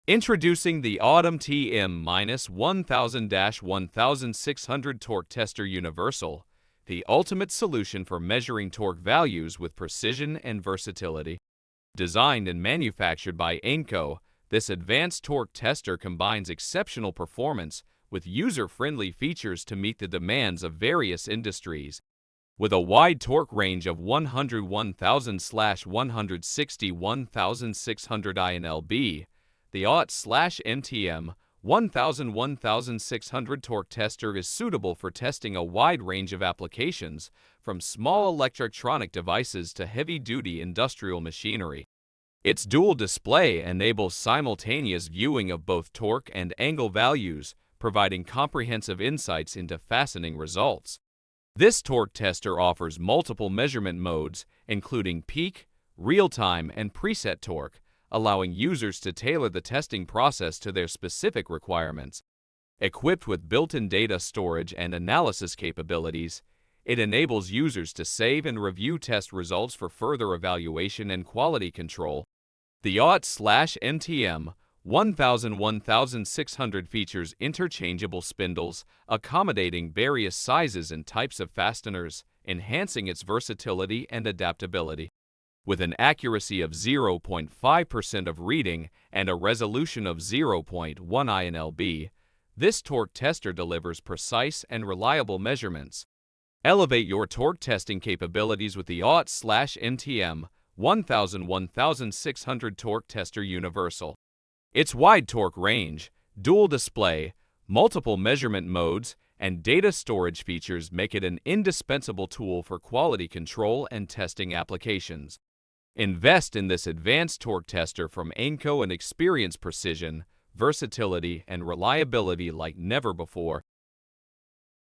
Introducing the AUET MTM-1000-1600 Torque Tester Universal, the ultimate solution for measuring torque values with precision and versatility. Designed and manufactured by AIMCO, this advanced torque tester combines exceptional performance with user-friendly features to meet the demands of various industries. With a wide torque range of 101,000/160,1600 INLB, the AUET/MTM-1000-1600 Torque Tester is suitable for testing a wide range of applications, from small electronic devices to heavy-duty industrial machinery. Its dual display enables simultaneous viewing of both torque and angle values, providing comprehensive insights into fastening results. This torque tester offers multiple measurement modes, including peak, real-time, and preset torque, allowing users to tailor the testing process to their specific requirements. Equipped with built-in data storage and analysis capabilities, it enables users to save and review test results for further evaluation and quality control. The AUET/MTM-1000-1600 features interchangeable spindles, accommodating various sizes and types of fasteners, enhancing its versatility and adaptability. With an accuracy of 0.5% of reading and a resolution of 0.1 INLB, this torque tester delivers precise and reliable measurements. Elevate your torque testing capabilities with the AUET/MTM-1000-1600 Torque Tester Universal. Its wide torque range, dual display, multiple measurement modes, and data storage features make it an indispensable tool for quality control and testing applications. Invest in this advanced torque tester from AIMCO and experience precision, versatility, and reliability like never before.